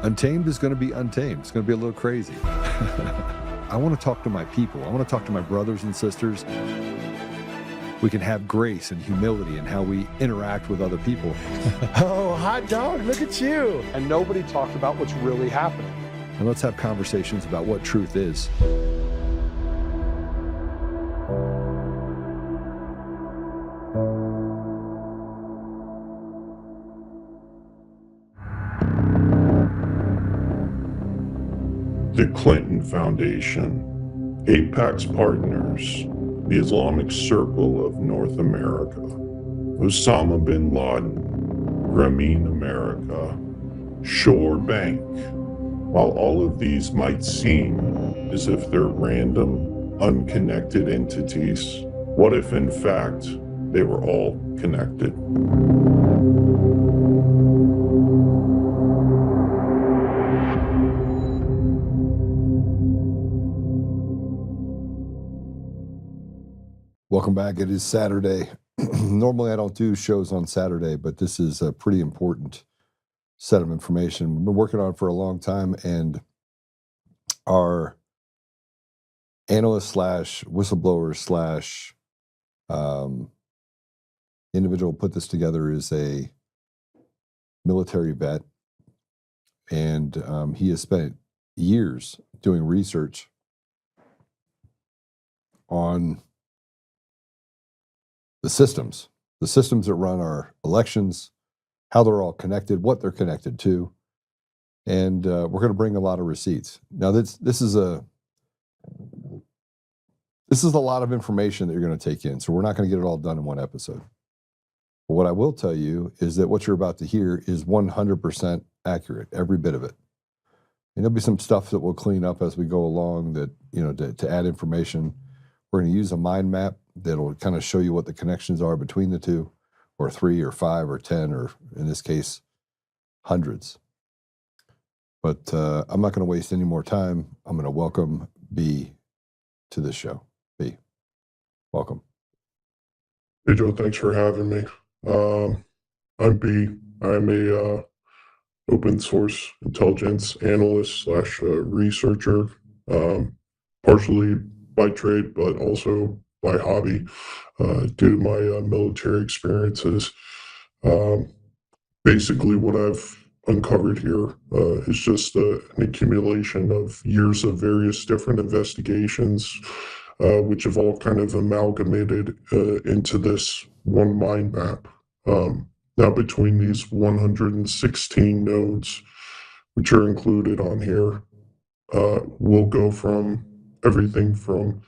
Untamed is going to be untamed. It's going to be a little crazy. I want to talk to my people. I want to talk to my brothers and sisters. We can have grace and humility in how we interact with other people. Oh, hot dog, look at you. And nobody talked about what's really happening. And let's have conversations about what truth is. The Clinton Foundation, Apex Partners, the Islamic Circle of North America, Osama bin Laden, Grameen America, Shore Bank. While all of these might seem as if they're random, unconnected entities, what if in fact they were all connected? Welcome back. It is Saturday. Normally I don't do shows on Saturday, but this is a pretty important set of information we've been working on for a long time, and our analyst slash whistleblower slash individual put this together is a military vet, and he has spent years doing research on the systems that run our elections, how they're all connected, what they're connected to, and we're going to bring a lot of receipts. Now, this is a lot of information that you're going to take in, so we're not going to get it all done in one episode. But what I will tell you is that what you're about to hear is 100% accurate, every bit of it. And there'll be some stuff that we'll clean up as we go along that, to add information. We're going to use a mind map that'll kind of show you what the connections are between the two, or 3 or 5 or 10, or in this case, hundreds. But I'm not going to waste any more time. I'm going to welcome B to the show. B, welcome. Hey Joe, thanks for having me. I'm B. I'm a open source intelligence analyst slash researcher, partially by trade, but also by hobby, due to my military experiences. Basically, what I've uncovered here is just an accumulation of years of various different investigations, which have all kind of amalgamated into this one mind map. Now, between these 116 nodes, which are included on here, we'll go from everything from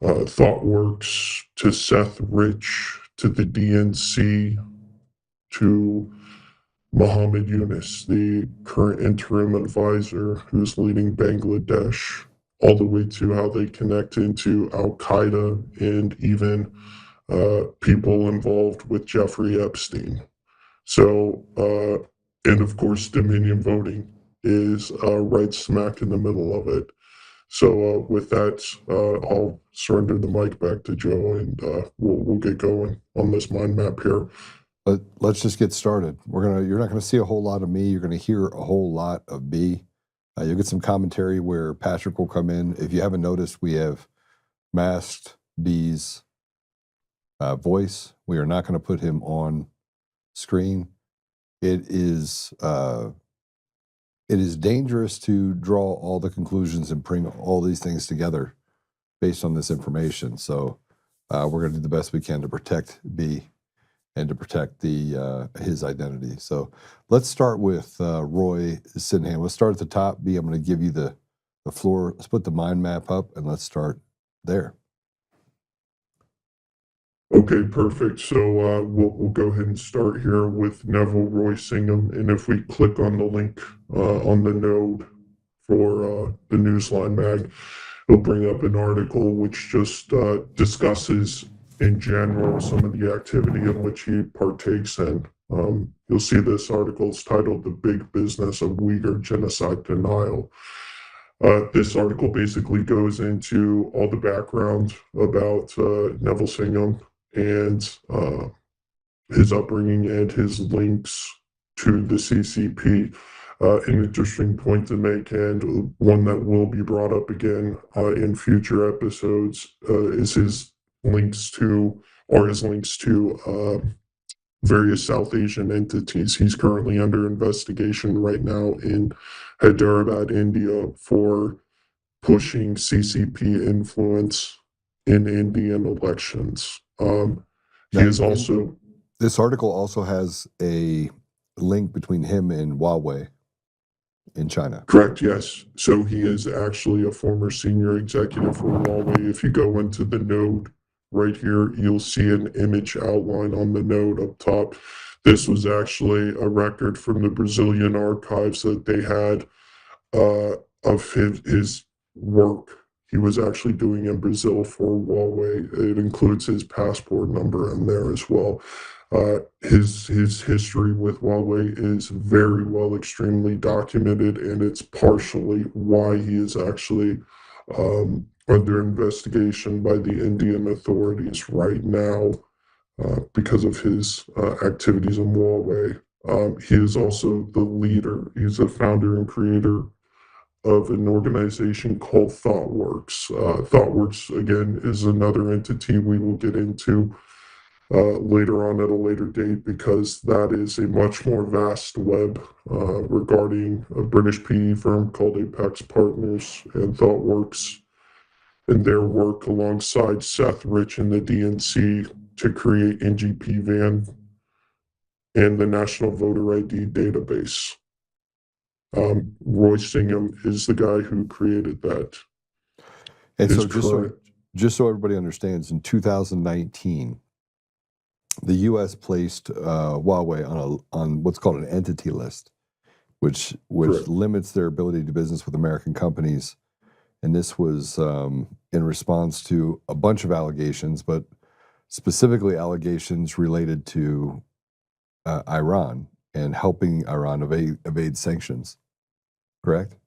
ThoughtWorks to Seth Rich to the DNC to Muhammad Yunus, the current interim advisor who's leading Bangladesh, all the way to how they connect into Al-Qaeda and even people involved with Jeffrey Epstein. So, and of course, Dominion voting is right smack in the middle of it. So with that, I'll surrender the mic back to Joe, and we'll get going on this mind map here. But let's just get started. You're not gonna see a whole lot of me. You're gonna hear a whole lot of B. You'll get some commentary where Patrick will come in. If you haven't noticed, we have masked B's voice. We are not going to put him on screen. It is dangerous to draw all the conclusions and bring all these things together based on this information. So we're going to do the best we can to protect B and to protect his identity. So let's start with Roy Singham. Let's start at the top. B, I'm going to give you the floor. Let's put the mind map up and let's start there. Okay, perfect. So we'll go ahead and start here with Neville Roy Singham. And if we click on the link on the node for the Newsline mag, it'll bring up an article which just discusses in general some of the activity in which he partakes in. You'll see this article is titled "The Big Business of Uyghur Genocide Denial." This article basically goes into all the background about Neville Singham and his upbringing and his links to the CCP. an interesting point to make, and one that will be brought up again in future episodes, is his links to, various South Asian entities. He's currently under investigation right now in Hyderabad, India, for pushing CCP influence in Indian elections. He Now, is also this article also has a link between him and Huawei in China. correct, yes. So he is actually a former senior executive for Huawei. If you go into the node right here, you'll see an image outline on the node up top. This was actually a record from the Brazilian archives that they had of his work he was actually doing in Brazil for Huawei. It includes his passport number in there as well. His history with Huawei is very well, extremely documented, and it's partially why he is actually under investigation by the Indian authorities right now because of his activities in Huawei. He is also the leader. He's the founder and creator of an organization called ThoughtWorks. ThoughtWorks, again, is another entity we will get into later on at a later date, because that is a much more vast web regarding a British PE firm called Apex Partners and ThoughtWorks and their work alongside Seth Rich and the DNC to create NGP Van and the National Voter ID database. Roy Singham is the guy who created that. And His so just so everybody understands, in 2019, the U.S. placed Huawei on what's called an entity list, which Correct. limits their ability to do business with American companies. And this was in response to a bunch of allegations, but specifically allegations related to Iran and helping Iran evade sanctions. Correct?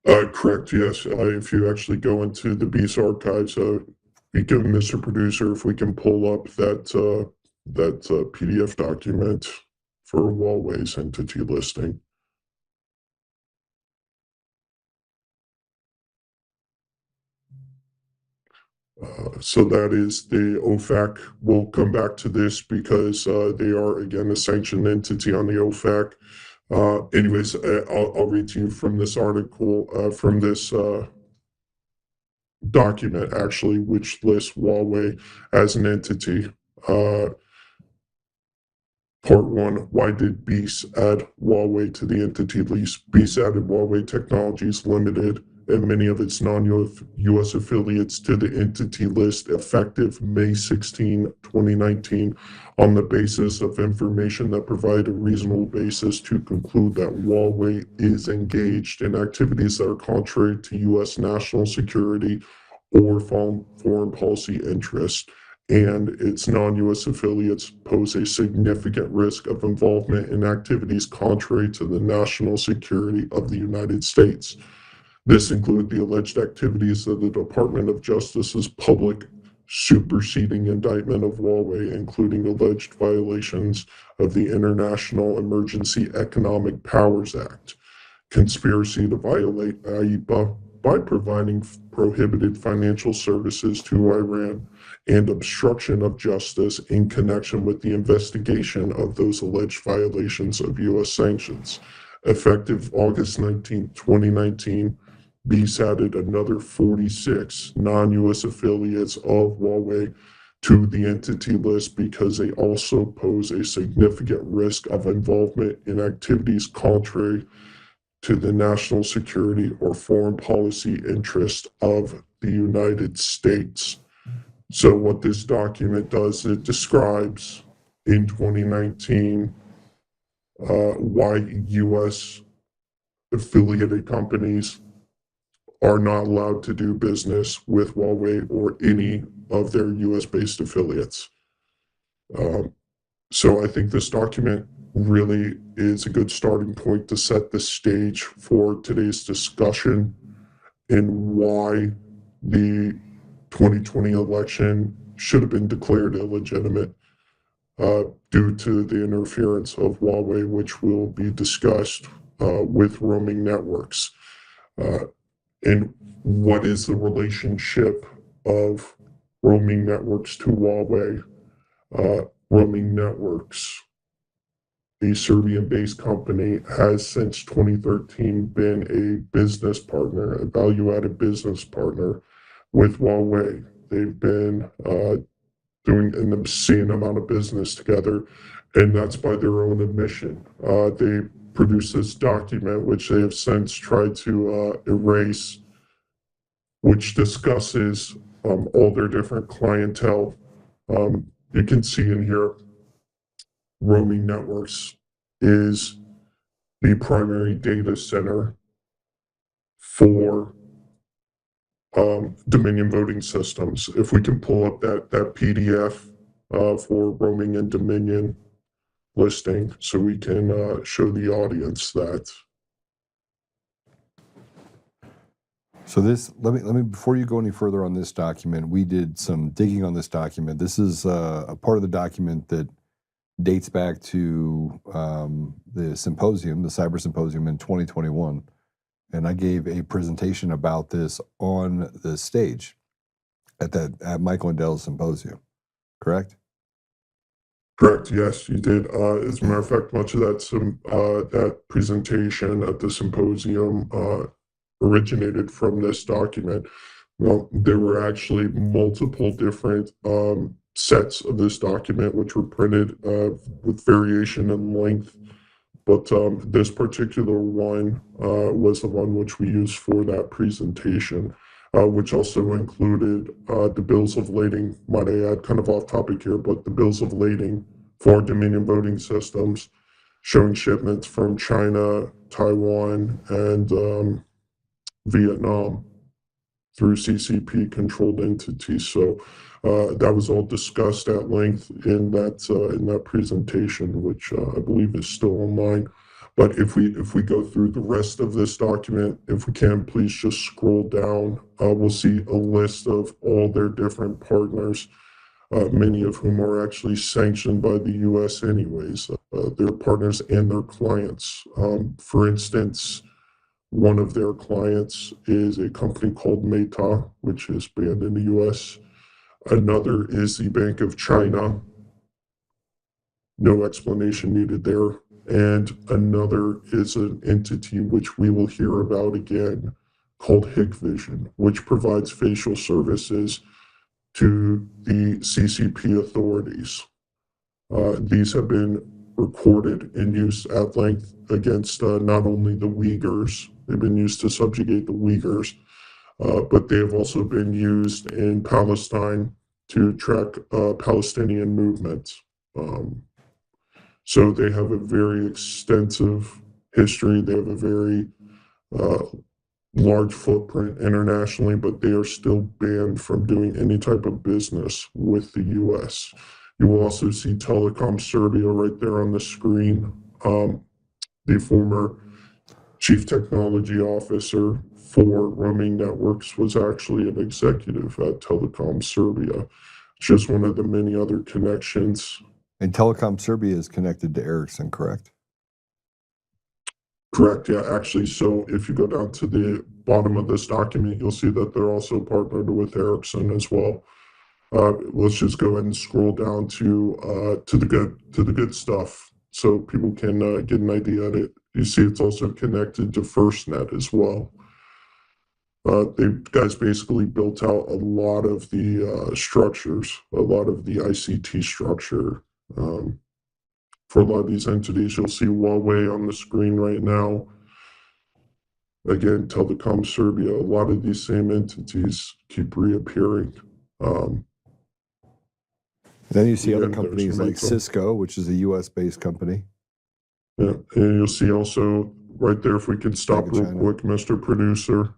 Correct, yes. If you actually go into the Beast archives, we can, Mr. Producer, if we can pull up that PDF document for Huawei's entity listing. So that is the OFAC. We'll come back to this because they are, again, a sanctioned entity on the OFAC. Anyways, I'll read to you from this article, from this document, actually, which lists Huawei as an entity. Part 1, why did BEAS add Huawei to the entity list? BEAS added Huawei Technologies Limited and many of its non-U.S. affiliates to the entity list effective May 16, 2019, on the basis of information that provided a reasonable basis to conclude that Huawei is engaged in activities that are contrary to U.S. national security or foreign policy interests, and its non-U.S. affiliates pose a significant risk of involvement in activities contrary to the national security of the United States. This included the alleged activities of the Department of Justice's public superseding indictment of Huawei, including alleged violations of the International Emergency Economic Powers Act, conspiracy to violate IEPA by providing prohibited financial services to Iran, and obstruction of justice in connection with the investigation of those alleged violations of U.S. sanctions. Effective August 19, 2019, BEAS added another 46 non-U.S. affiliates of Huawei to the entity list because they also pose a significant risk of involvement in activities contrary to the national security or foreign policy interest of the United States. So what this document does, it describes in 2019 why U.S. affiliated companies are not allowed to do business with Huawei or any of their U.S.-based affiliates. So I think this document really is a good starting point to set the stage for today's discussion and why the 2020 election should have been declared illegitimate. due to the interference of Huawei, which will be discussed with roaming networks. And what is the relationship of roaming networks to Huawei? Roaming networks, a Serbian-based company, has since 2013 been a business partner, a value-added business partner with Huawei. They've been doing an obscene amount of business together, and that's by their own admission. They produced this document, which they have since tried to erase, which discusses all their different clientele. You can see in here, roaming networks is the primary data center for Dominion voting systems. If we can pull up that PDF for roaming and Dominion listing, so we can show the audience that. So this, let me before you go any further on this document, we did some digging on this document. This is a part of the document that dates back to the symposium, the cyber symposium in 2021. And I gave a presentation about this on the stage at Michael and Dell's symposium, correct? Correct. Yes, you did. As a matter of fact, much of that presentation at the symposium originated from this document. Well, there were actually multiple different sets of this document, which were printed with variation in length. But this particular one was the one which we used for that presentation, which also included the bills of lading, might I add, kind of off topic here, but the bills of lading for Dominion voting systems, showing shipments from China, Taiwan, and Vietnam through CCP controlled entities. So that was all discussed at length in that presentation, which I believe is still online. But if we go through the rest of this document, if we can, please just scroll down. We'll see a list of all their different partners, many of whom are actually sanctioned by the U.S. anyways. Their partners and their clients. For instance, one of their clients is a company called Meta, which is banned in the U.S. Another is the Bank of China. No explanation needed there. And another is an entity which we will hear about again called Hikvision, which provides facial services to the CCP authorities. These have been recorded and used at length against not only the Uyghurs, they've been used to subjugate the Uyghurs, but they have also been used in Palestine to track Palestinian movements. So they have a very extensive history. They have a very large footprint internationally, but they are still banned from doing any type of business with the U.S. You will also see Telecom Serbia right there on the screen. The former chief technology officer for roaming networks was actually an executive at Telecom Serbia. Just one of the many other connections. And Telecom Serbia is connected to Ericsson, correct? Correct, yeah, actually, so if you go down to the bottom of this document, you'll see that they're also partnered with Ericsson as well. Let's just go ahead and scroll down to the good stuff, so people can get an idea of it. You see, it's also connected to FirstNet as well. The guys basically built out a lot of the structures, a lot of the ICT structure for a lot of these entities. You'll see Huawei on the screen right now. Again, Telecom Serbia, a lot of these same entities keep reappearing. Then you see other again, companies like Meta. Cisco, which is a U.S.-based company. Yeah, and you'll see also right there, if we can stop Bank of real China. quick, Mr. Producer,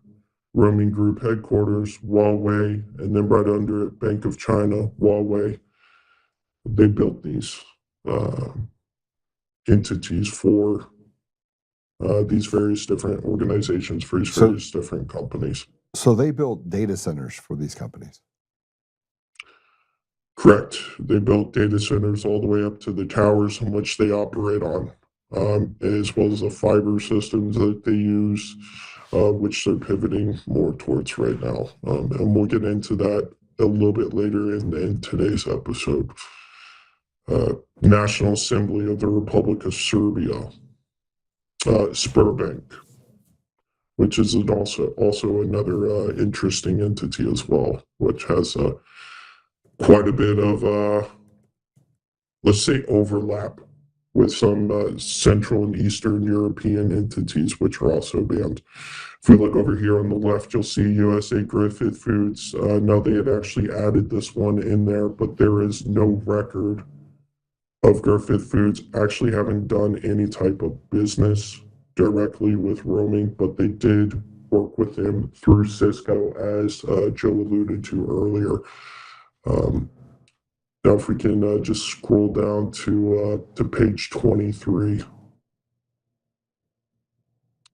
roaming group headquarters, Huawei, and then right under it, Bank of China, Huawei. They built these entities for these various different organizations, for these various different companies. So they built data centers for these companies. Correct. They built data centers all the way up to the towers in which they operate on, as well as the fiber systems that they use, which they're pivoting more towards right now. And we'll get into that a little bit later in today's episode. National Assembly of the Republic of Serbia, Sberbank, which is also another interesting entity as well, which has quite a bit of let's say overlap with some Central and Eastern European entities, which are also banned. If we look over here on the left, you'll see USA Griffith Foods. Now they had actually added this one in there, but there is no record of Griffith Foods actually having done any type of business directly with roaming, but they did work with them through Cisco, as Joe alluded to earlier. Now, if we can just scroll down to page 23.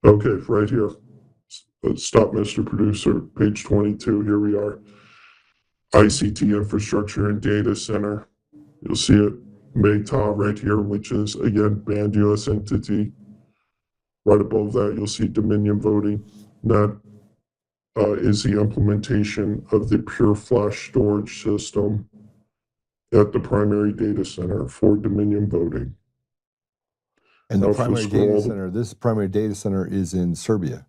Okay, right here. Stop, Mr. Producer. Page 22. Here we are. ICT infrastructure and data center. You'll see it. Meta right here, which is again banned U.S. entity. Right above that, you'll see Dominion voting. That is the implementation of the pure flash storage system at the primary data center for Dominion voting. And the Now, if we primary data scroll- center, this primary data center is in Serbia.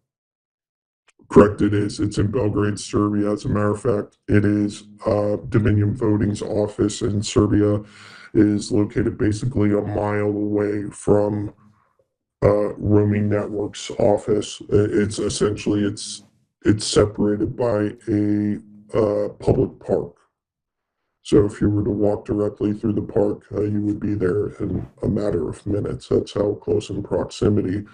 Correct, it is. It's in Belgrade, Serbia. As a matter of fact, it is Dominion Voting's office in Serbia is located basically a mile away from Roaming Network's office. It's essentially it's separated by a public park. So if you were to walk directly through the park, you would be there in a matter of minutes. That's how close in proximity,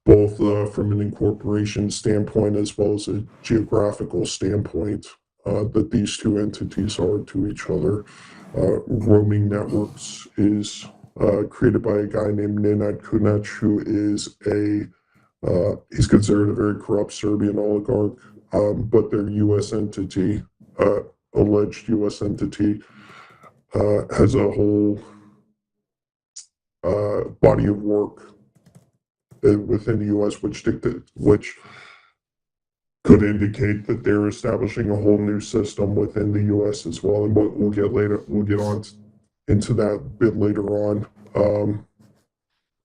both from an incorporation standpoint as well as a geographical standpoint, that these two entities are to each other. Roaming Networks is created by a guy named Nenad Kunec, who is he's considered a very corrupt Serbian oligarch, but their U.S. entity, alleged U.S. entity, has a whole body of work within the U.S. which could indicate that they're establishing a whole new system within the U.S. as well, and we'll get on into that a bit later on.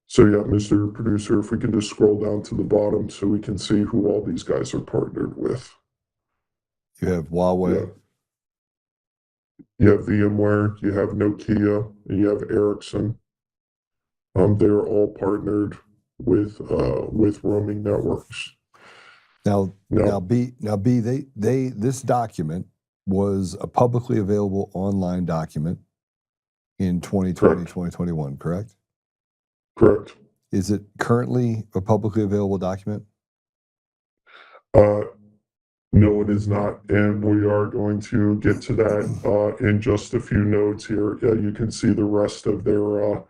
So yeah, Mr. Producer, if we can just scroll down to the bottom so we can see who all these guys are partnered with. You have Huawei. Yeah. You have VMware, you have Nokia, and you have Ericsson. They're all partnered with Roaming Networks. Now, B, this document was a publicly available online document in 2020, Correct. 2021, correct? Correct. Is it currently a publicly available document? No, it is not, and we are going to get to that in just a few notes here. You can see the rest of their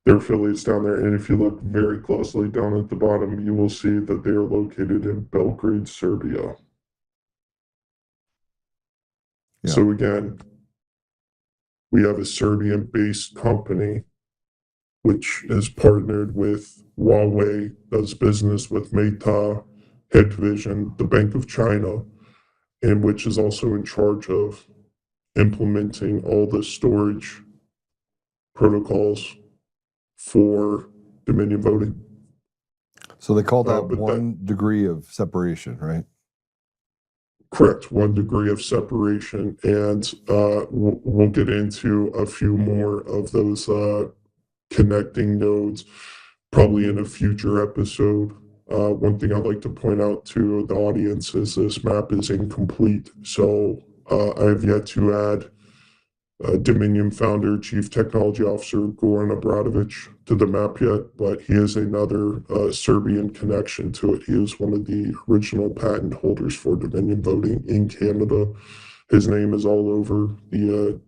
affiliates down there, and if you look very closely down at the bottom, you will see that they are located in Belgrade, Serbia. Yeah. So again, we have a Serbian-based company which is partnered with Huawei, does business with Meta, Hikvision, the Bank of China, and which is also in charge of implementing all the storage protocols for Dominion voting. So they called out but 1 degree of separation, right? Correct, 1 degree of separation, and we'll get into a few more of those connecting nodes probably in a future episode. One thing I'd like to point out to the audience is this map is incomplete. So I have yet to add Dominion founder, Chief Technology Officer Goran Obradovic to the map yet, but he is another Serbian connection to it. He is one of the original patent holders for Dominion voting in Canada. His name is all over the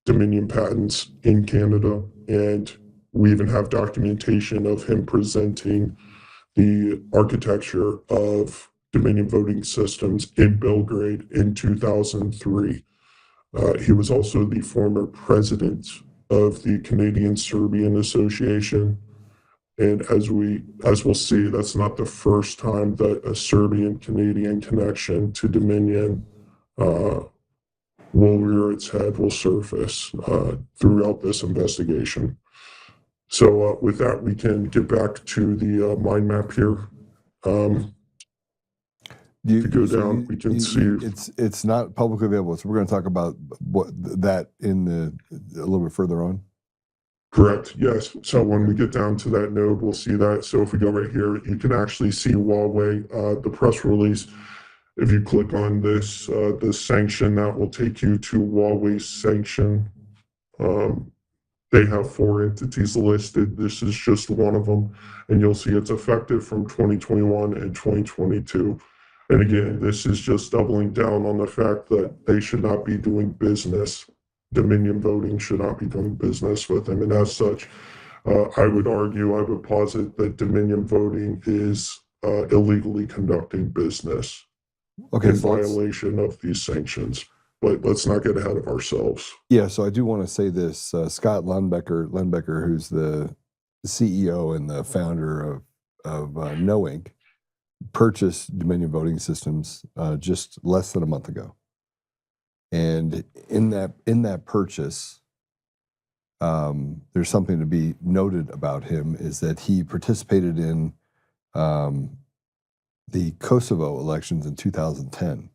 Dominion patents in Canada, and we even have documentation of him presenting the architecture of Dominion voting systems in Belgrade in 2003. He was also the former president of the Canadian Serbian Association. And as we'll see, that's not the first time that a Serbian Canadian connection to Dominion will rear its head, will surface throughout this investigation. So with that, we can get back to the mind map here. If you go down, we can see it's not publicly available. So we're going to talk about that a little bit further on. Correct. Yes. So when we get down to that node, we'll see that. So if we go right here, you can actually see Huawei, the press release. If you click on this, the sanction, that will take you to Huawei's sanction. They have 4 entities listed. This is just one of them. And you'll see it's effective from 2021 and 2022. And again, this is just doubling down on the fact that they should not be doing business. Dominion Voting should not be doing business with them. And as such, I would posit that Dominion Voting is illegally conducting business in violation of these sanctions. But let's not get ahead of ourselves. Yeah, so I do want to say this. Scott Lundbecker, who's the CEO and the founder of No Inc., purchased Dominion Voting Systems just less than a month ago. And in that purchase, there's something to be noted about him, is that he participated in the Kosovo elections in 2010.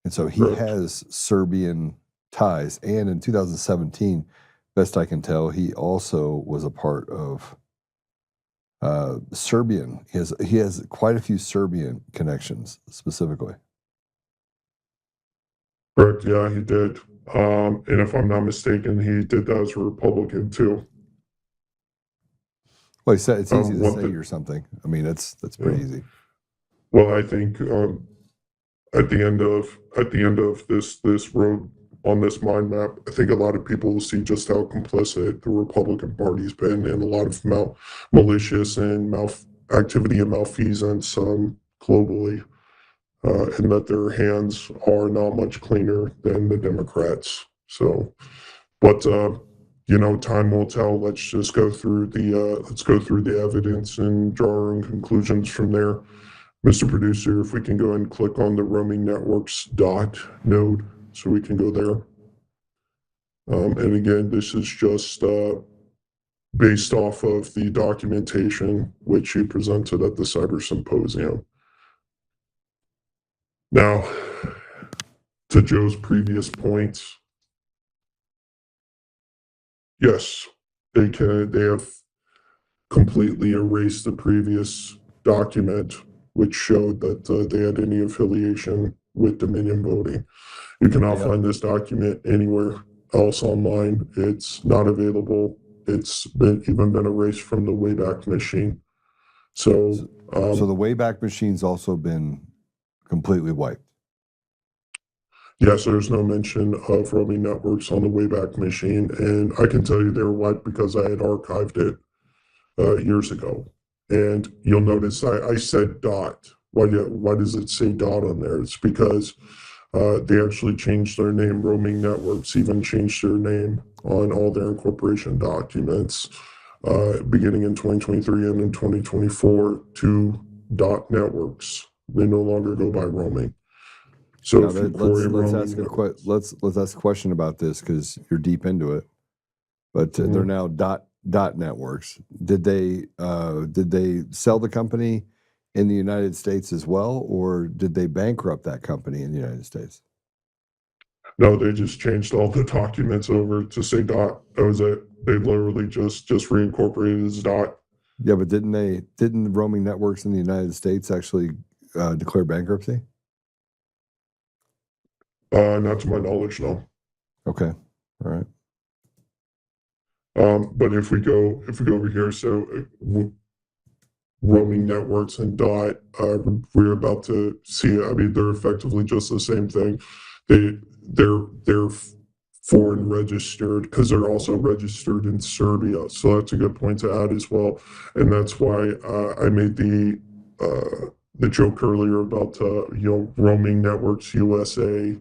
And so he has Serbian ties. And in 2017, best I can tell, he also was a part of Serbian. He has quite a few Serbian connections specifically. Correct. Yeah, he did. And if I'm not mistaken, he did that as a Republican too. Well, he said it's easy to say or something. I mean, that's pretty easy. Well, I think at the end of this road on this mind map, I think a lot of people will see just how complicit the Republican Party's been in a lot of malicious and activity and malfeasance globally, and that their hands are not much cleaner than the Democrats. So, but time will tell. Let's just go through the evidence and draw our own conclusions from there. Mr. Producer, if we can go and click on the roaming networks node, so we can go there. And again, this is just based off of the documentation which you presented at the Cyber Symposium. Now, to Joe's previous points, yes, they have completely erased the previous document which showed that they had any affiliation with Dominion Voting. You cannot find this document anywhere else online. It's not available. It's even been erased from the Wayback Machine. So the Wayback Machine's also been completely wiped. Yes, there's no mention of roaming networks on the Wayback Machine, and I can tell you they were wiped because I had archived it years ago. And you'll notice I said dot. Why does it say dot on there? It's because they actually changed their name. Roaming Networks even changed their name on all their incorporation documents beginning in 2023 and in 2024 to dot networks. They no longer go by roaming. So let's ask a question about this because you're deep into it. But they're now dot networks. Did they sell the company in the United States as well, or did they bankrupt that company in the United States? No, they just changed all the documents over to say dot. That was it. They literally just reincorporated as dot. Yeah, but didn't roaming networks in the United States actually declare bankruptcy? Not to my knowledge, no. Okay, all right. But if we go over here, so roaming networks and dot, we're about to see. I mean, they're effectively just the same thing. They're foreign registered because they're also registered in Serbia. So that's a good point to add as well, and that's why I made the joke earlier about roaming networks USA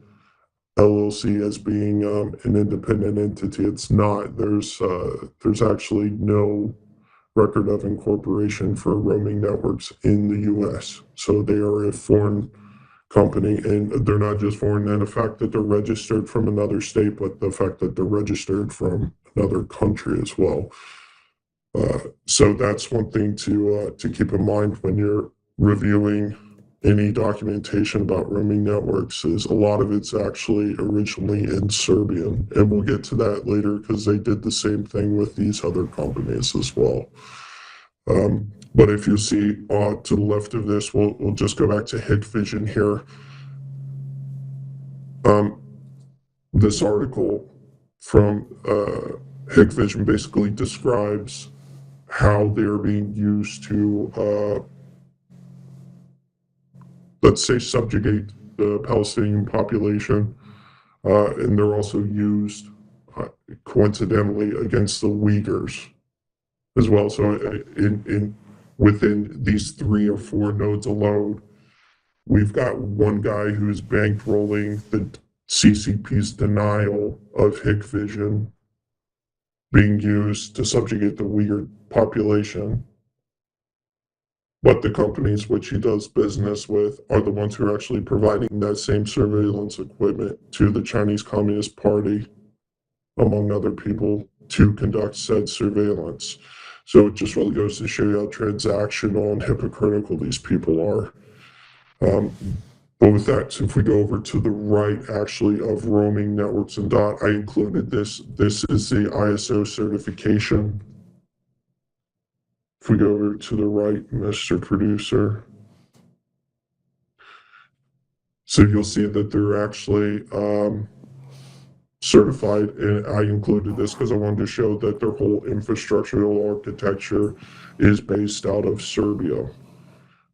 LLC as being an independent entity. It's not. There's actually no record of incorporation for roaming networks in the U.S. So they are a foreign company, and they're not just foreign in the fact that they're registered from another state, but the fact that they're registered from another country as well. So that's one thing to keep in mind when you're reviewing any documentation about roaming networks. Is a lot of it's actually originally in Serbian, and we'll get to that later because they did the same thing with these other companies as well. But if you see to the left of this, we'll just go back to Hikvision here. This article from Hikvision basically describes how they're being used to, let's say, subjugate the Palestinian population, and they're also used coincidentally against the Uyghurs as well. So within these 3 or 4 nodes alone, we've got one guy who's bankrolling the CCP's denial of Hikvision being used to subjugate the Uyghur population. But the companies which he does business with are the ones who are actually providing that same surveillance equipment to the Chinese Communist Party, among other people, to conduct said surveillance. So it just really goes to show you how transactional and hypocritical these people are. But with that, if we go over to the right, actually, of roaming networks and dot, I included this. This is the ISO certification. If we go over to the right, Mr. Producer. So you'll see that they're actually certified, and I included this because I wanted to show that their whole infrastructural architecture is based out of Serbia.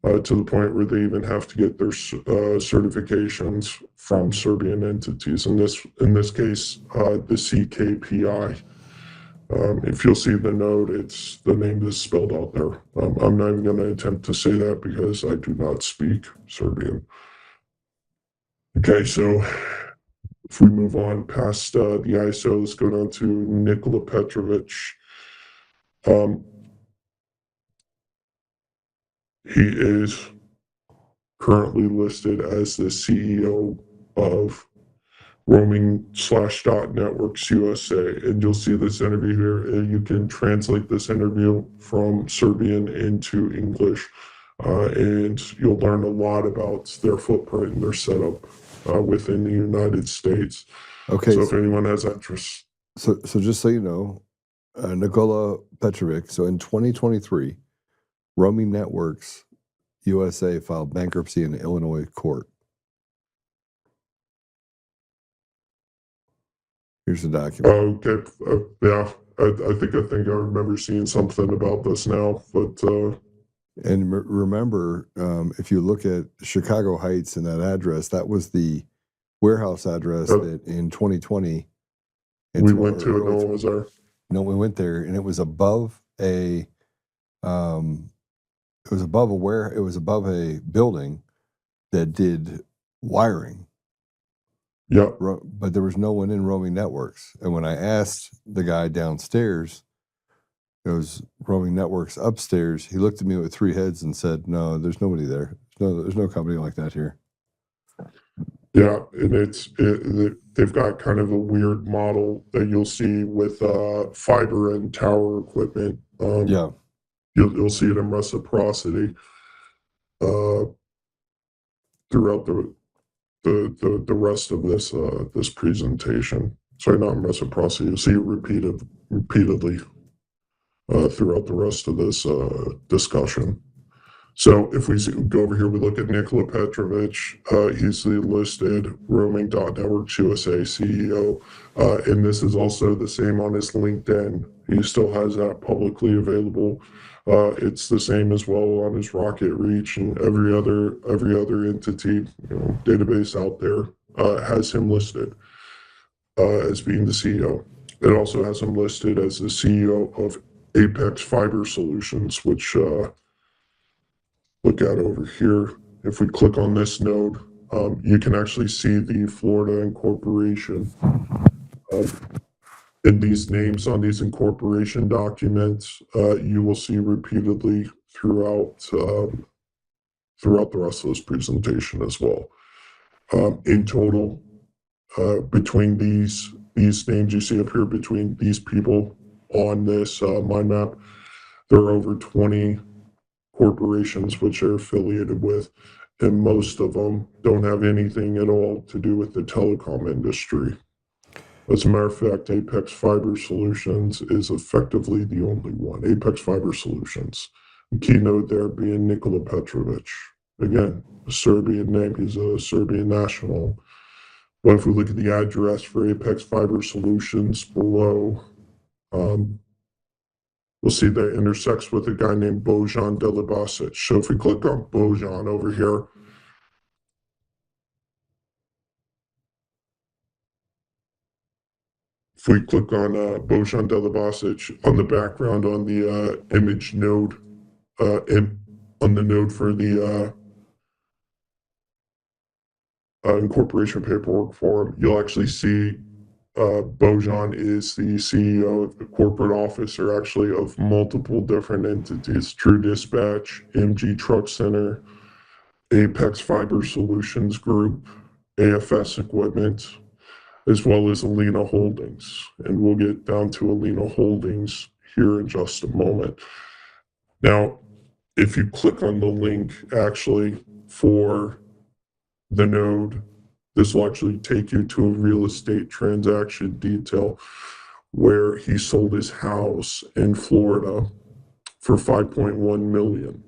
To the point where they even have to get their certifications from Serbian entities. In this case, the CKPI. If you'll see the node, it's the name that's spelled out there. I'm not even going to attempt to say that because I do not speak Serbian. Okay, so if we move on past the ISO, let's go down to Nikola Petrovic. He is currently listed as the CEO of Roaming/Dot Networks USA. And you'll see this interview here. And you can translate this interview from Serbian into English. And you'll learn a lot about their footprint and their setup within the United States. Okay. So if anyone has interest. So just so you know, Nikola Petrovic, so in 2023, Roaming Networks USA filed bankruptcy in an Illinois court. Here's the document. Okay. Yeah. I think I remember seeing something about this now, but and remember, if you look at Chicago Heights and that address, that was the warehouse address that in 2020 we went to, and no one was there. No, we went there, and it was above a it was above a building that did wiring. Yeah. But there was no one in Roaming Networks. And when I asked the guy downstairs, it was Roaming Networks upstairs, he looked at me with 3 heads and said, "No, there's nobody there. There's no company like that here." Yeah, and they've got kind of a weird model that you'll see with fiber and tower equipment. Yeah. You'll see it in reciprocity throughout the rest of this presentation. Sorry, not in reciprocity. You'll see it repeatedly throughout the rest of this discussion. So if we go over here, we look at Nikola Petrovic. He's the listed Roaming.Networks USA CEO. And this is also the same on his LinkedIn. He still has that publicly available. It's the same as well on his Rocket Reach, and every other entity, database out there has him listed as being the CEO. It also has him listed as the CEO of Apex Fiber Solutions, which look at over here. If we click on this node, you can actually see the Florida incorporation in these names on these incorporation documents. You will see repeatedly throughout the rest of this presentation as well. In total, between these names you see up here, between these people on this mind map, there are over 20 corporations which are affiliated with, and most of them don't have anything at all to do with the telecom industry. As a matter of fact, Apex Fiber Solutions is effectively the only one. Apex Fiber Solutions. The keynote there being Nikola Petrovic. Again, a Serbian name. He's a Serbian national. But if we look at the address for Apex Fiber Solutions below, we'll see that it intersects with a guy named Bojan Delibasic. So if we click on Bojan over here, if we click on Bojan Delibasic on the background on the image node, on the node for the incorporation paperwork form, you'll actually see Bojan is the CEO, the corporate officer actually of multiple different entities: True Dispatch, MG Truck Center, Apex Fiber Solutions Group, AFS Equipment, as well as Alina Holdings. And we'll get down to Alina Holdings here in just a moment. Now, if you click on the link actually for the node, this will actually take you to a real estate transaction detail where he sold his house in Florida for $5.1 million.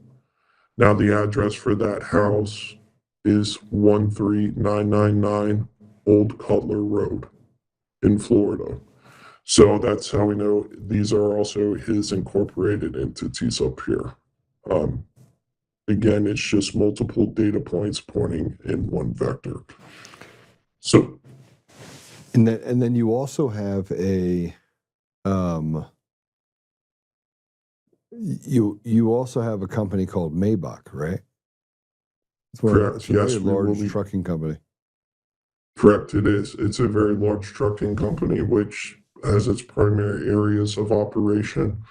Now the address for that house is 13999 Old Cutler Road in Florida. So that's how we know these are also his incorporated entities up here. Again, it's just multiple data points pointing in one vector. So, and then you also have a you also have a company called Maybach, right? correct. It's a Yes, very large trucking company. Correct. It is. It's a very large trucking company which has its primary areas of operation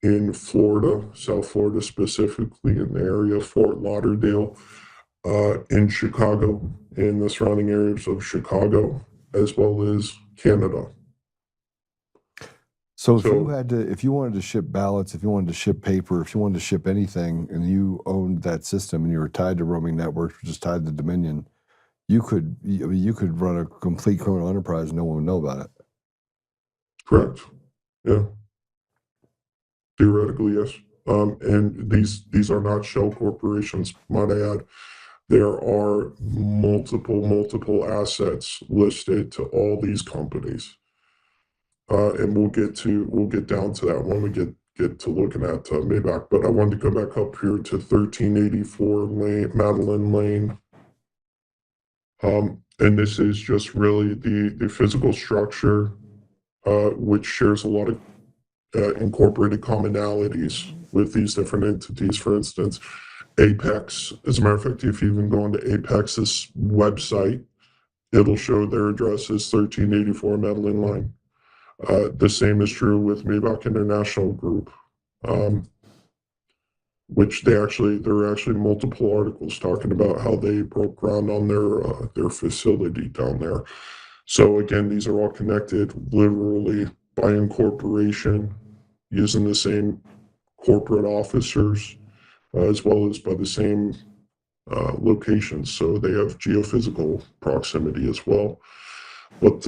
in Florida, South Florida specifically, in the area of Fort Lauderdale, in Chicago, in the surrounding areas of Chicago, as well as Canada. So if you wanted to ship ballots, if you wanted to ship paper, if you wanted to ship anything, and you owned that system and you were tied to roaming networks, which is tied to Dominion, you could run a complete criminal enterprise and no one would know about it. Correct. Yeah. Theoretically, yes. And these are not shell corporations, might I add. There are multiple assets listed to all these companies, and we'll get down to that when we get to looking at Maybach. But I wanted to go back up here to 1384 Madeline Lane, and this is just really the physical structure, which shares a lot of incorporated commonalities with these different entities. For instance, Apex, as a matter of fact, if you even go onto Apex's website, it'll show their address is 1384 Madeline Line. The same is true with Maybach International Group, which there are actually multiple articles talking about how they broke ground on their facility down there. So again, these are all connected literally by incorporation, using the same corporate officers, as well as by the same locations. So they have geophysical proximity as well. But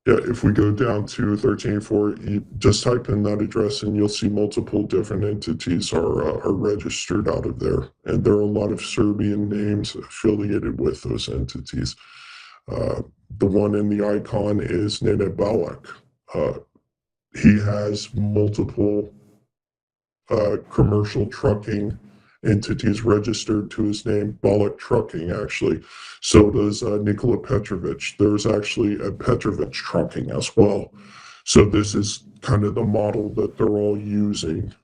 yeah, if we go down to 1384, you just type in that address and you'll see multiple different entities are registered out of there. And there are a lot of Serbian names affiliated with those entities. The one in the icon is Nene Balak. He has multiple commercial trucking entities registered to his name, Balak Trucking, actually. So does Nikola Petrovic. There's actually a Petrovic Trucking as well. So this is kind of the model that they're all using.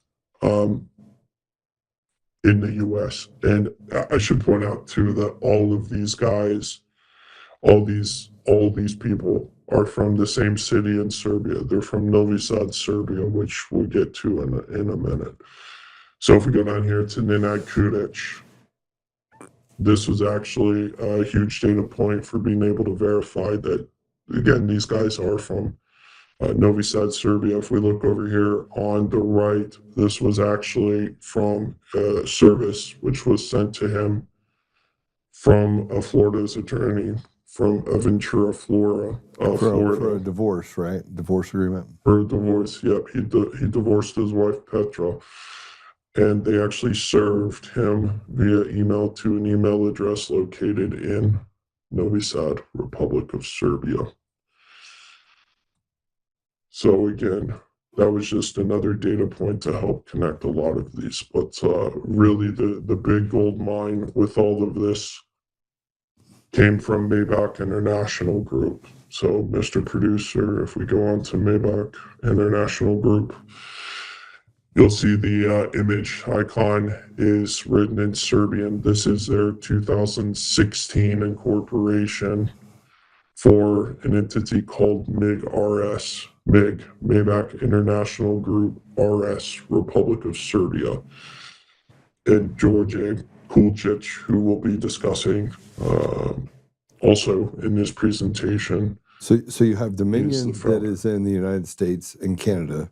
in the U.S. And I should point out too that all of these guys, all these people are from the same city in Serbia. They're from Novi Sad, Serbia, which we'll get to in a minute. So if we go down here to Nenad Kudic, this was actually a huge data point for being able to verify that, again, these guys are from Novi Sad, Serbia. If we look over here on the right, this was actually from a service which was sent to him from Florida's attorney from Ventura, Florida. For a divorce, right? Divorce agreement. For a divorce, yep. He divorced his wife, Petra. And they actually served him via email to an email address located in Novi Sad, Republic of Serbia. So again, that was just another data point to help connect a lot of these. But really, the big gold mine with all of this came from Maybach International Group. So, Mr. Producer, if we go on to Maybach International Group, you'll see the image icon is written in Serbian. This is their 2016 incorporation for an entity called MIG-RS, Maybach International Group RS, Republic of Serbia. And George Kulcic, who we'll be discussing also in this presentation. So you have Dominion that is in the United States and Canada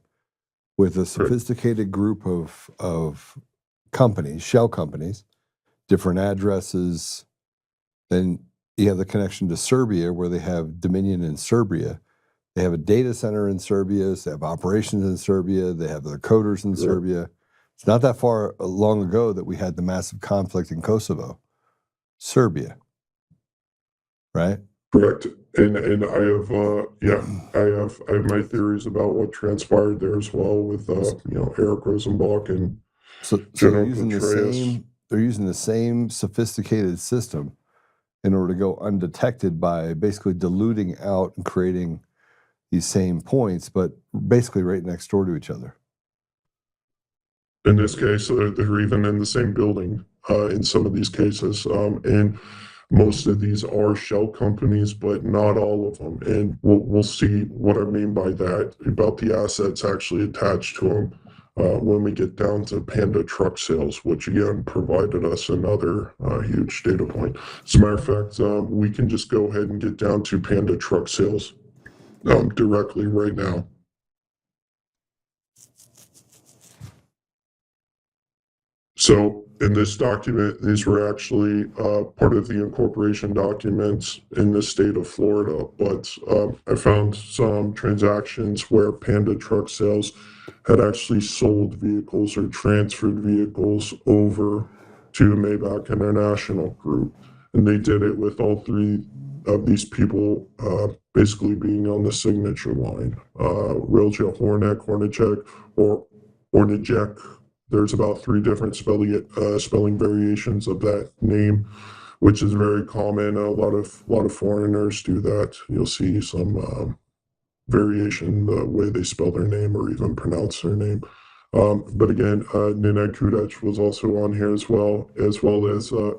with a sophisticated group of companies, shell companies, different addresses. Then you have the connection to Serbia where they have Dominion in Serbia. They have a data center in Serbia. They have operations in Serbia. They have their coders in Serbia. It's not that far long ago that we had the massive conflict in Kosovo. Serbia. Right? Correct. And I have I have my theories about what transpired there as well with Eric Rosenbach and so General they're using the same sophisticated system in order to go undetected by basically diluting out and creating these same points, but basically right next door to each other. In this case, they're even in the same building in some of these cases. And most of these are shell companies, but not all of them. And we'll see what I mean by that, about the assets actually attached to them when we get down to Panda truck sales, which again provided us another huge data point. As a matter of fact, we can just go ahead and get down to Panda truck sales directly right now. So in this document, these were actually part of the incorporation documents in the state of Florida, but I found some transactions where Panda Truck Sales had actually sold vehicles or transferred vehicles over to Maybach International Group. And they did it with all three of these people basically being on the signature line. Rilja Hornacek, or Hornacek. There's about 3 different spelling variations of that name, which is very common. A lot of foreigners do that. You'll see some variation in the way they spell their name or even pronounce their name. But again, Nenad Kudic was also on here as well as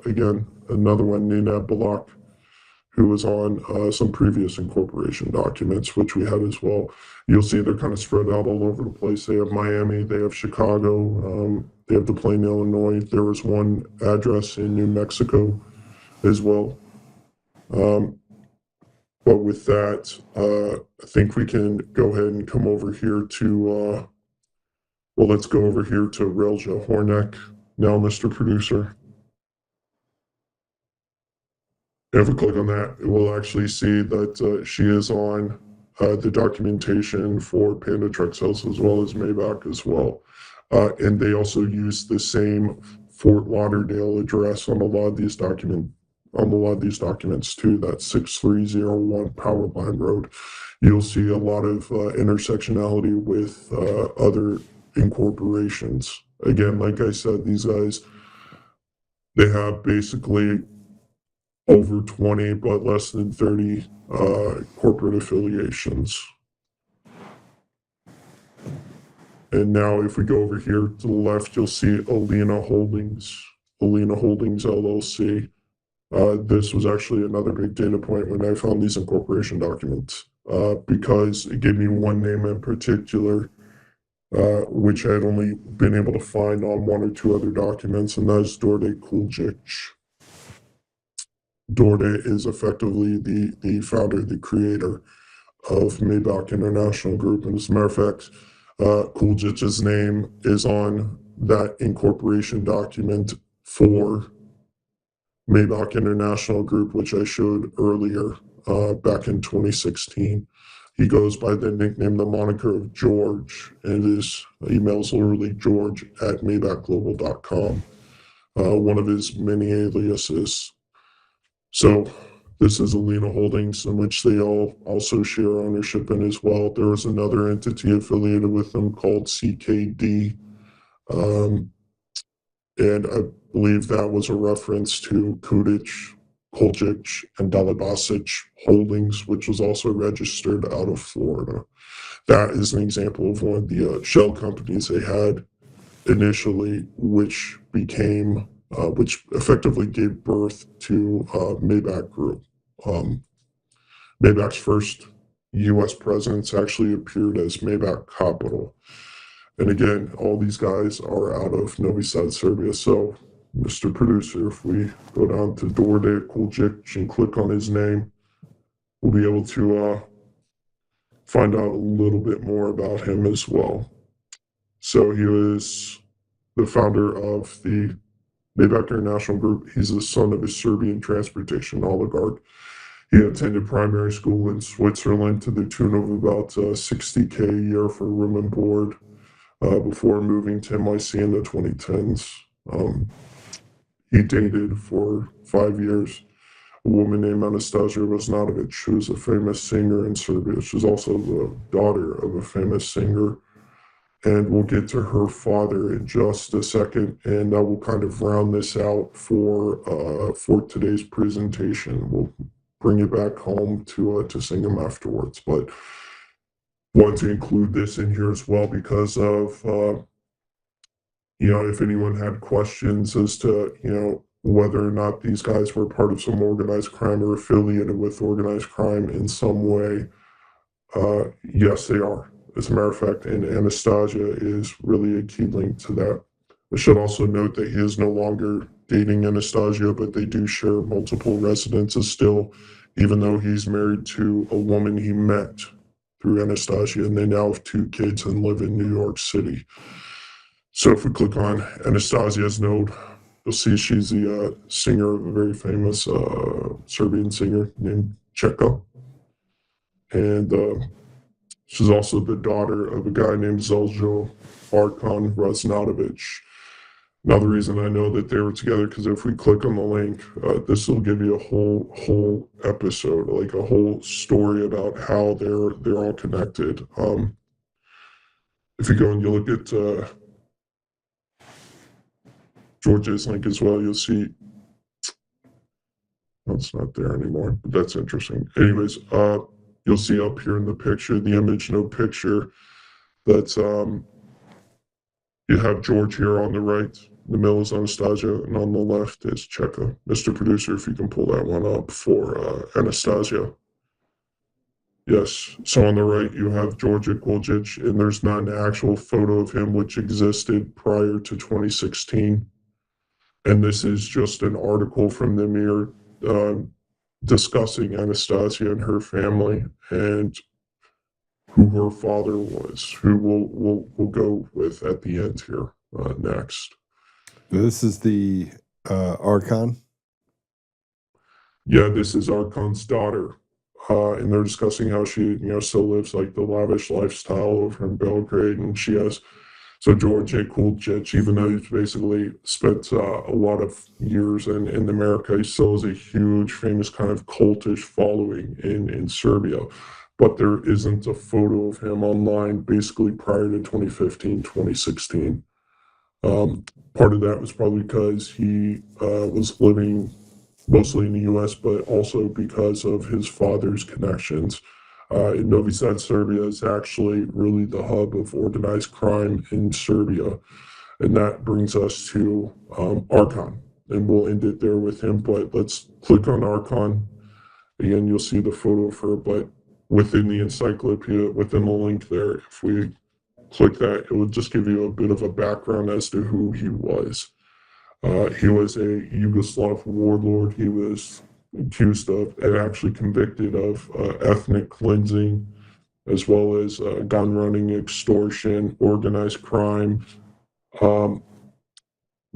again, another one, Nenad Balak, who was on some previous incorporation documents, which we had as well. You'll see they're kind of spread out all over the place. They have Miami, they have Chicago, they have DePlain, Illinois. There was one address in New Mexico as well. But with that, I think we can go ahead and come over here to, let's go over here to Relja Hornek now, Mr. Producer. If we click on that, we'll actually see that she is on the documentation for Panda Truck Sales as well as Maybach as well. And they also use the same Fort Lauderdale address on a lot of these documents too. That's 6301 Power Line Road. You'll see a lot of intersectionality with other incorporations. Again, like I said, these guys, they have basically over 20, but less than 30 corporate affiliations. And now if we go over here to the left, you'll see Alina Holdings LLC. This was actually another big data point when I found these incorporation documents, because it gave me one name in particular, which I had only been able to find on one or two other documents, and that is Dorde Kuljic. Dorde is effectively the founder, the creator of Maybach International Group. And as a matter of fact, Kuljic's name is on that incorporation document for Maybach International Group, which I showed earlier back in 2016. He goes by the nickname, the moniker of George, and his email is literally george@maybachglobal.com, one of his many aliases. So this is Alina Holdings, in which they all also share ownership in as well. There was another entity affiliated with them called CKD, and I believe that was a reference to Kuljic, and Dalibasic Holdings, which was also registered out of Florida. That is an example of one of the shell companies they had initially, which became which effectively gave birth to Maybach Group. Maybach's first U.S. presence actually appeared as Maybach Capital. And again, all these guys are out of Novi Sad, Serbia. So, Mr. Producer, if we go down to Dorde Kuljic and click on his name, we'll be able to find out a little bit more about him as well. So he was the founder of the Maybach International Group. He's the son of a Serbian transportation oligarch. He attended primary school in Switzerland to the tune of about $60K a year for room and board before moving to NYC in the 2010s. He dated for 5 years a woman named Anastasia Raznatovic, who is a famous singer in Serbia. She's also the daughter of a famous singer. And we'll get to her father in just a second, and I will kind of round this out for today's presentation. We'll bring you back home to Singham afterwards, but want to include this in here as well because of if anyone had questions as to whether or not these guys were part of some organized crime or affiliated with organized crime in some way. Yes, they are. As a matter of fact, and Anastasia is really a key link to that. I should also note that he is no longer dating Anastasia, but they do share multiple residences still, even though he's married to a woman he met through Anastasia, and they now have 2 kids and live in New York City. So if we click on Anastasia's node, you'll see she's the singer of a very famous Serbian singer named Cheka. And she's also the daughter of a guy named Zeljo Arkan Raznatovic. Now, the reason I know that they were together, because if we click on the link, this will give you a whole episode, like a whole story about how they're all connected. If you go and you look at George's link as well, you'll see. Oh, it's not there anymore, but that's interesting. Anyways, you'll see up here in the picture, the image node picture, that's you have George here on the right. The middle is Anastasia, and on the left is Cheka. Mr. Producer, if you can pull that one up for Anastasia. Yes, so on the right you have George Kuljic, and there's not an actual photo of him which existed prior to 2016. And this is just an article from the Mirror discussing Anastasia and her family and who her father was, who we'll go with at the end here next. This is the Archon. Yeah, this is Archon's daughter, and they're discussing how she, still lives like the lavish lifestyle over in Belgrade, and she has. So George Kuljic, even though he's basically spent a lot of years in America, he still has a huge, famous kind of cultish following in Serbia. But there isn't a photo of him online basically prior to 2015, 2016. Part of that was probably because he was living mostly in the U.S., but also because of his father's connections. Novi Sad, Serbia is actually really the hub of organized crime in Serbia. And that brings us to Archon. And we'll end it there with him. But let's click on Archon. Again, you'll see the photo of her, but within the encyclopedia, within the link there, if we click that, it will just give you a bit of a background as to who he was. He was a Yugoslav warlord. He was accused of and actually convicted of ethnic cleansing, as well as gun running, extortion, organized crime. Um,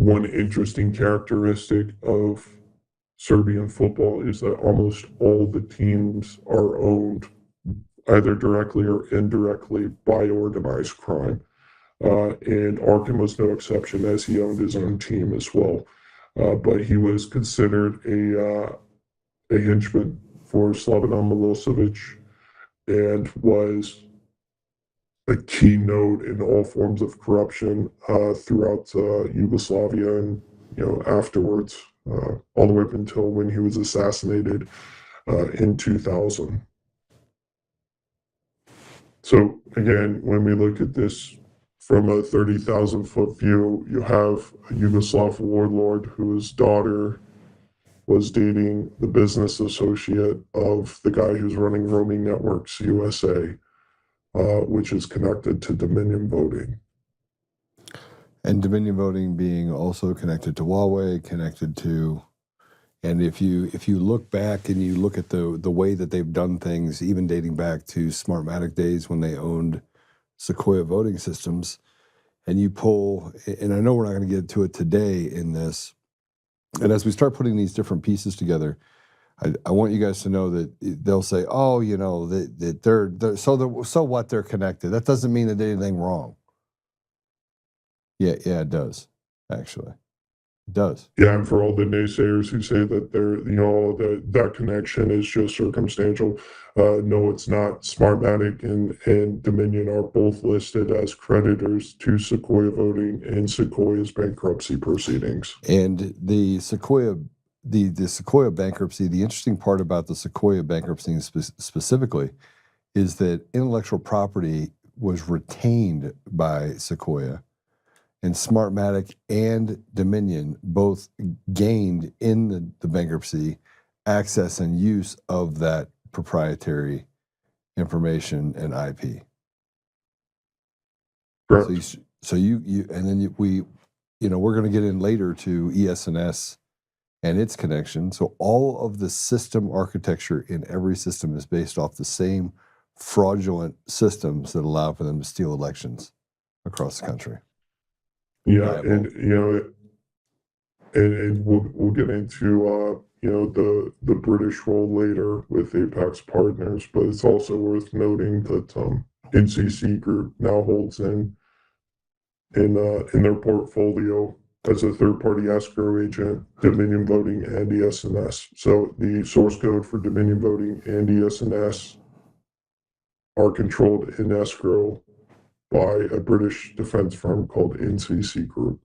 One interesting characteristic of Serbian football is that almost all the teams are owned either directly or indirectly by organized crime. And Arkin was no exception, as he owned his own team as well. But he was considered a henchman for Slobodan Milosevic and was a keynote in all forms of corruption throughout Yugoslavia and afterwards, all the way up until when he was assassinated in 2000. So again, when we look at this from a 30,000-foot view, you have a Yugoslav warlord whose daughter was dating the business associate of the guy who's running Roaming Networks USA, which is connected to Dominion voting. And Dominion voting being also connected to Huawei, connected to, and if you look back and you look at the way that they've done things, even dating back to Smartmatic days when they owned Sequoia voting systems, and you pull, and I know we're not going to get to it today in this, and as we start putting these different pieces together, I want you guys to know that they'll say, oh, that they're so what, they're connected. That doesn't mean they did anything wrong. Yeah, it does, actually. It does. Yeah, and for all the naysayers who say that that connection is just circumstantial, no, it's not. Smartmatic and Dominion are both listed as creditors to Sequoia voting and Sequoia's bankruptcy proceedings. And the Sequoia bankruptcy, the interesting part about the Sequoia bankruptcy specifically is that intellectual property was retained by Sequoia, and Smartmatic and Dominion both gained in the bankruptcy access and use of that proprietary information and IP. Correct. So you and then we're going to get in later to ES&S and its connection. So all of the system architecture in every system is based off the same fraudulent systems that allow for them to steal elections across the country. Yeah, and we'll get into the British role later with Apex Partners, but it's also worth noting that NCC Group now holds in their portfolio as a third-party escrow agent, Dominion Voting and ES&S. So the source code for Dominion Voting and ES&S are controlled in escrow by a British defense firm called NCC Group.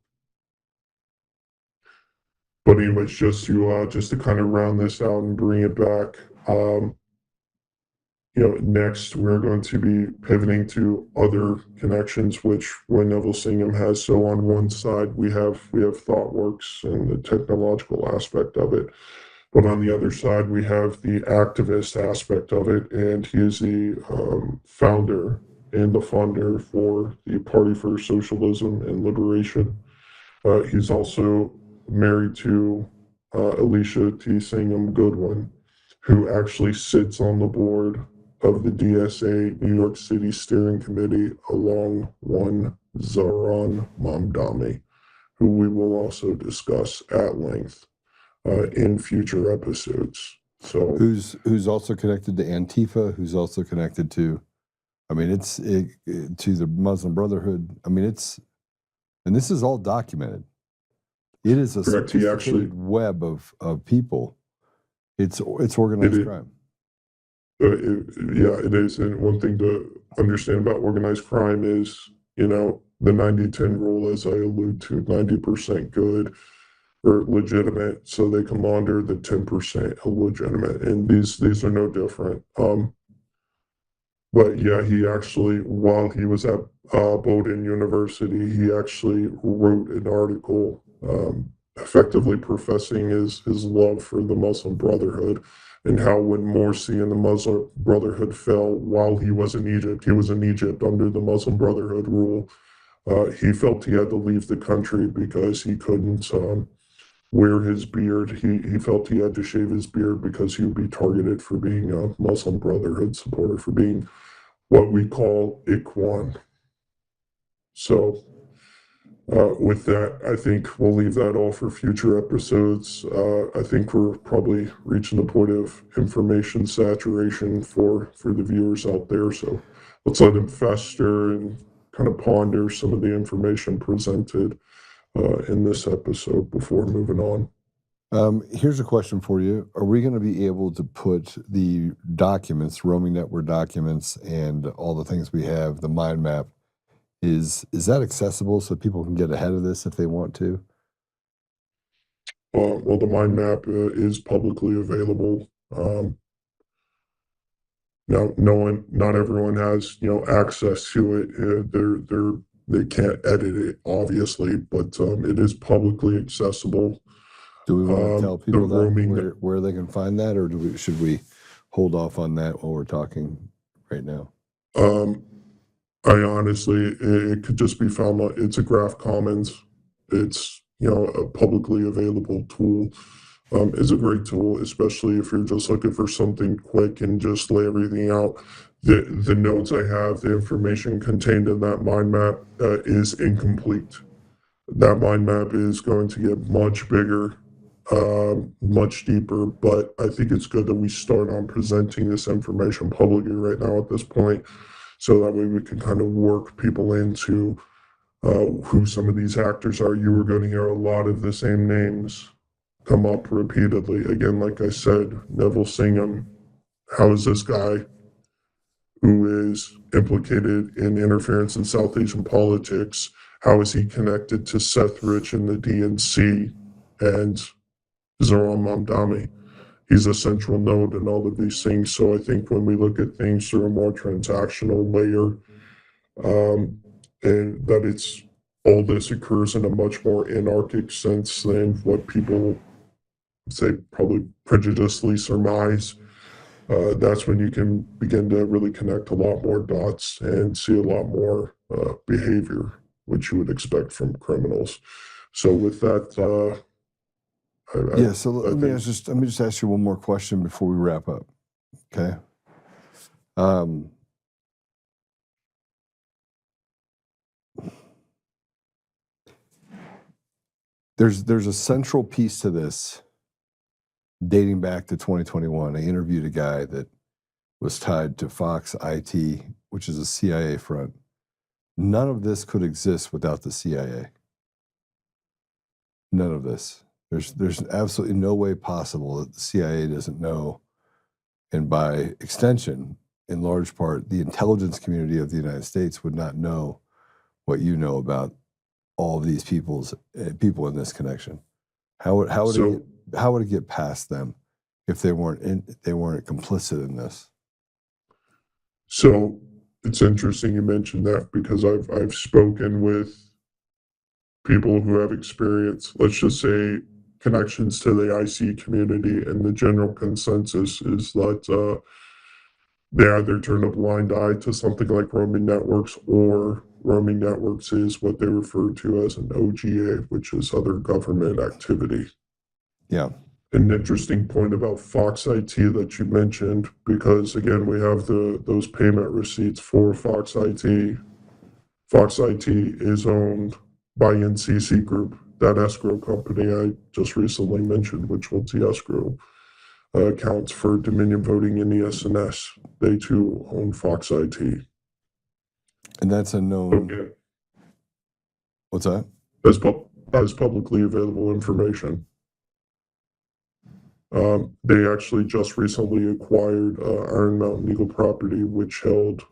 But anyways, just to kind of round this out and bring it back, next we're going to be pivoting to other connections, which Neville Singham has. So on one side we have ThoughtWorks and the technological aspect of it, but on the other side we have the activist aspect of it, and he is the founder and the funder for the Party for Socialism and Liberation. He's also married to Alicia T. Singham Goodwin, who actually sits on the board of the DSA New York City Steering Committee along one Zoran Mamdani, who we will also discuss at length in future episodes. So who's also connected to Antifa, who's also connected to, to the Muslim Brotherhood. And this is all documented. It is a sophisticated web of people. It's organized crime. It is. And one thing to understand about organized crime is, the 90-10 rule, as I allude to, 90% good or legitimate, so they come under the 10% illegitimate. And these are no different. But yeah, he actually, while he was at Bowdoin University, he actually wrote an article effectively professing his love for the Muslim Brotherhood and how when Morsi and the Muslim Brotherhood fell while he was in Egypt under the Muslim Brotherhood rule. He felt he had to leave the country because he couldn't wear his beard. He felt he had to shave his beard because he would be targeted for being a Muslim Brotherhood supporter, for being what we call Ikhwan. So, with that, I think we'll leave that all for future episodes. I think we're probably reaching the point of information saturation for the viewers out there. So, let's let them fester and kind of ponder some of the information presented in this episode before moving on. Here's a question for you. Are we going to be able to put the documents, roaming network documents, and all the things we have, the mind map, is that accessible so people can get ahead of this if they want to? Well, the mind map is publicly available. Now, not everyone has access to it. They can't edit it, obviously, but it is publicly accessible. Do we want to tell The people that roaming, where they can find that, or should we hold off on that while we're talking right now? um, I honestly, it could just be found on, it's a Graph Commons. It's, a publicly available tool. It's a great tool, especially if you're just looking for something quick and just lay everything out. The notes I have, the information contained in that mind map is incomplete. That mind map is going to get much bigger, much deeper, but I think it's good that we start on presenting this information publicly right now at this point, so that way we can kind of work people into who some of these actors are. You were going to hear a lot of the same names come up repeatedly. Again, like I said, Neville Singham. How is this guy who is implicated in interference in South Asian politics? How is he connected to Seth Rich and the DNC and Zoran Mamdani? He's a central node in all of these things. So I think when we look at things through a more transactional layer, and that it's all this occurs in a much more anarchic sense than what people say probably prejudiciously surmise, that's when you can begin to really connect a lot more dots and see a lot more behavior, which you would expect from criminals. So with that, Yeah. So I let me think just ask you one more question before we wrap up. Okay. There's a central piece to this dating back to 2021. I interviewed a guy that was tied to Fox IT, which is a CIA front. None of this could exist without the CIA. None of this. There's absolutely no way possible that the CIA doesn't know, and by extension, in large part, the intelligence community of the United States would not know what you know about all of these people in this connection. How would it get past them if they weren't complicit in this? so. It's interesting you mentioned that because I've spoken with people who have experience, let's just say connections to the IC community, and the general consensus is that they either turn a blind eye to something like roaming networks, or roaming networks is what they refer to as an OGA, which is other government activity. Yeah. An interesting point about Fox IT that you mentioned, because again, we have those payment receipts for Fox IT. Fox IT is owned by NCC Group, that escrow company I just recently mentioned, which holds the escrow accounts for Dominion Voting and ES&S. They too own Fox IT. And that's a known. Okay. What's that? As publicly available information. They actually just recently acquired Iron Mountain Eagle property, which held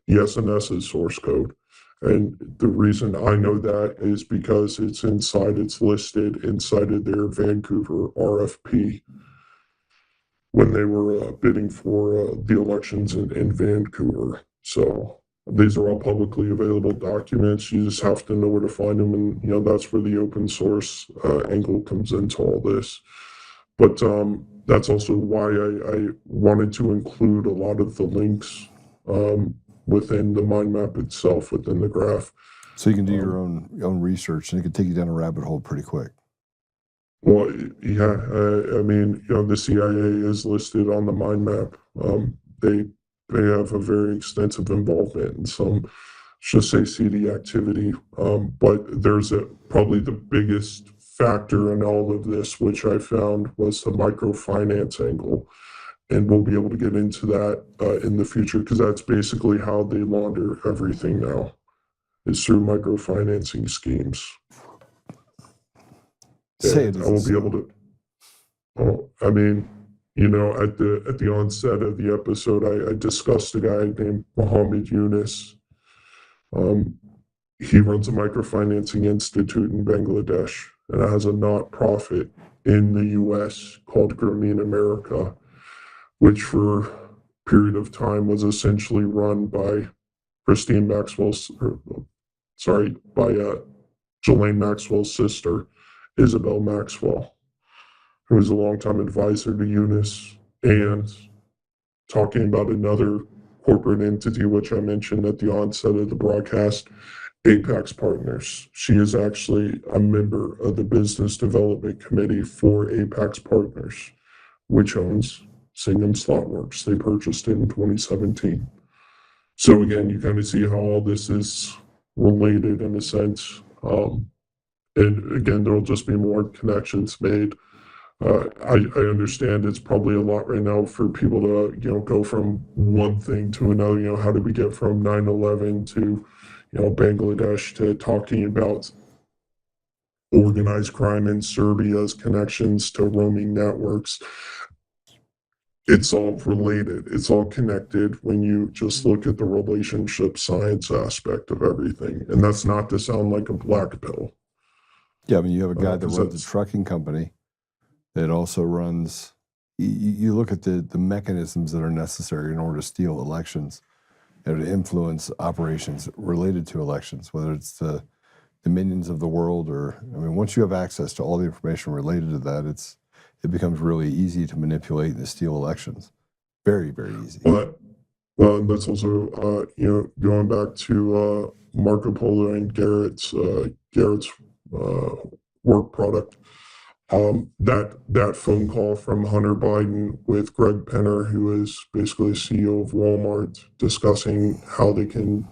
ES&S's source code. And the reason I know that is because it's listed inside of their Vancouver RFP. when they were bidding for the elections in Vancouver. So these are all publicly available documents. You just have to know where to find them, and that's where the open source angle comes into all this. But that's also why I wanted to include a lot of the links within the mind map itself, within the graph. So you can do your own research, and it can take you down a rabbit hole pretty quick. Well, yeah, I mean, the CIA is listed on the mind map. They have a very extensive involvement in some, just say, CD activity. But there's probably the biggest factor in all of this, which I found was the microfinance angle, and we'll be able to get into that in the future because that's basically how they launder everything now, is through microfinancing schemes. Say And it I will isn't be so. able to. Oh, I mean, at the onset of the episode, I discussed a guy named Mohammed Yunus. Um, he runs a microfinancing institute in Bangladesh and has a not-profit in the U.S. called Grameen America, which for a period of time was essentially run by Christine Maxwell's, by Ghislaine Maxwell's sister, Isabel Maxwell, who was a longtime advisor to Eunice, and talking about another corporate entity, which I mentioned at the onset of the broadcast, Apex Partners. She is actually a member of the business development committee for Apex Partners, which owns Singham Slot Works. They purchased it in 2017. So again, you kind of see how all this is related in a sense. And again, there will just be more connections made. I understand it's probably a lot right now for people to, go from one thing to another. How did we get from 9/11 to, Bangladesh, to talking about organized crime in Serbia's connections to roaming networks? It's all related. It's all connected when you just look at the relationship science aspect of everything. And that's not to sound like a black pill. Yeah, I mean, you have a guy that 'cause runs a that's- trucking company that also runs. You look at the mechanisms that are necessary in order to steal elections and to influence operations related to elections, whether it's the minions of the world or, I mean, once you have access to all the information related to that, it becomes really easy to manipulate and to steal elections. Very, very easy. Well, and that's also, going back to Marco Polo and Garrett's work product. That phone call from Hunter Biden with Greg Penner, who is basically CEO of Walmart, discussing how they can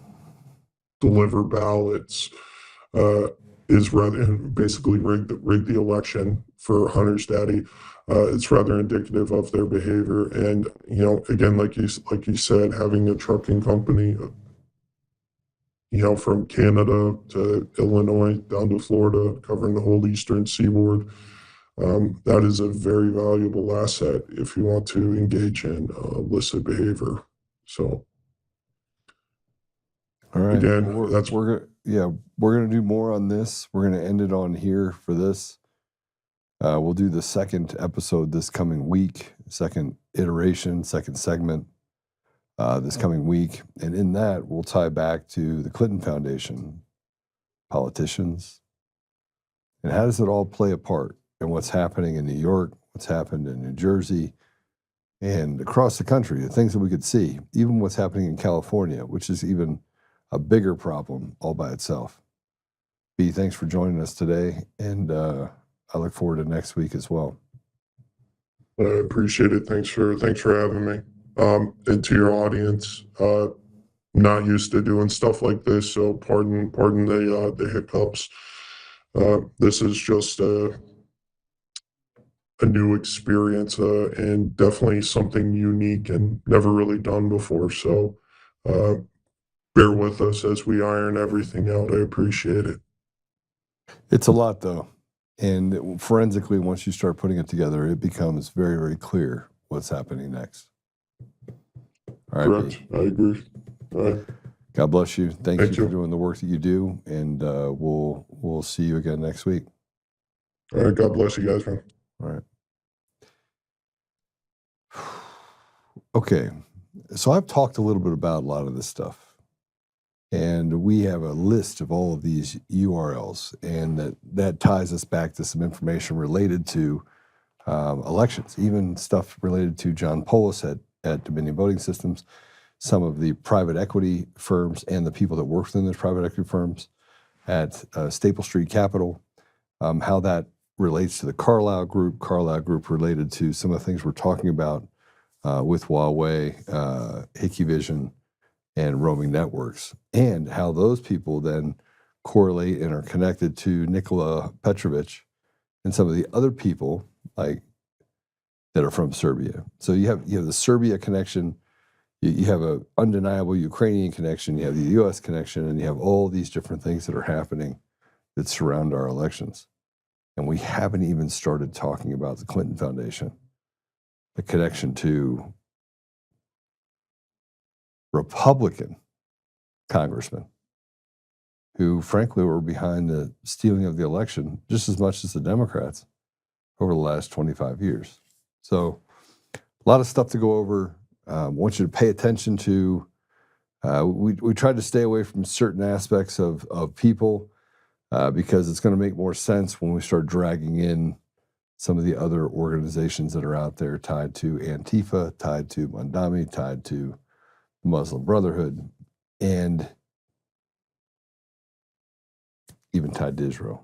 deliver ballots, is rather basically rig the election for Hunter's daddy. It's rather indicative of their behavior, and again, like you said, having a trucking company, from Canada to Illinois down to Florida, covering the whole eastern seaboard. That is a very valuable asset if you want to engage in illicit behavior. So, All right. again, Well, we're gonna do more on this. We're gonna end it on here for this. We'll do the second episode this coming week, second iteration, second segment this coming week, and in that we'll tie back to the Clinton Foundation, politicians, and how does it all play a part in what's happening in New York, what's happened in New Jersey, and across the country, the things that we could see, even what's happening in California, which is even a bigger problem all by itself. B, thanks for joining us today, and I look forward to next week as well. I appreciate it. Thanks for having me. And to your audience, not used to doing stuff like this, so pardon the hiccups. This is just a new experience, and definitely something unique and never really done before. So bear with us as we iron everything out. I appreciate it. It's a lot, though. And forensically, once you start putting it together, it becomes very, very clear what's happening next. All right, Correct. B. I agree. All right. God bless you. Thank you you. for doing the work that you do, and we'll see you again next week. All right. God bless you guys, man. All right. Okay, so I've talked a little bit about a lot of this stuff, and we have a list of all of these URLs, and that ties us back to some information related to elections, even stuff related to John Polis at Dominion Voting Systems, some of the private equity firms and the people that work within those private equity firms at Staple Street Capital, how that relates to the Carlyle Group related to some of the things we're talking about with Huawei, Hickey Vision, and roaming networks, and how those people then correlate and are connected to Nikola Petrovich and some of the other people like that are from Serbia. So you have the Serbia connection, you have an undeniable Ukrainian connection, you have the U.S. connection, and you have all these different things that are happening that surround our elections. And we haven't even started talking about the Clinton Foundation, the connection to Republican congressmen who, frankly, were behind the stealing of the election just as much as the Democrats over the last 25 years. So a lot of stuff to go over. I want you to pay attention to, we tried to stay away from certain aspects of people because it's going to make more sense when we start dragging in some of the other organizations that are out there tied to Antifa, tied to Mandami, tied to the Muslim Brotherhood, and even tied to Israel.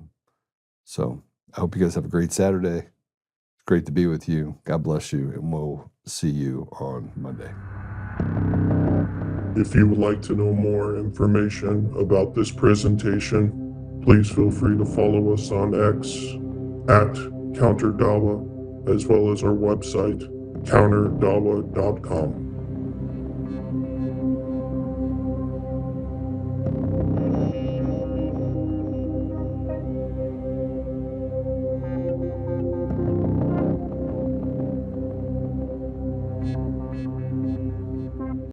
So I hope you guys have a great Saturday. It's great to be with you. God bless you, and we'll see you on Monday. If you would like to know more information about this presentation, please feel free to follow us on X at CounterDawa, as well as our website, counterdawa.com.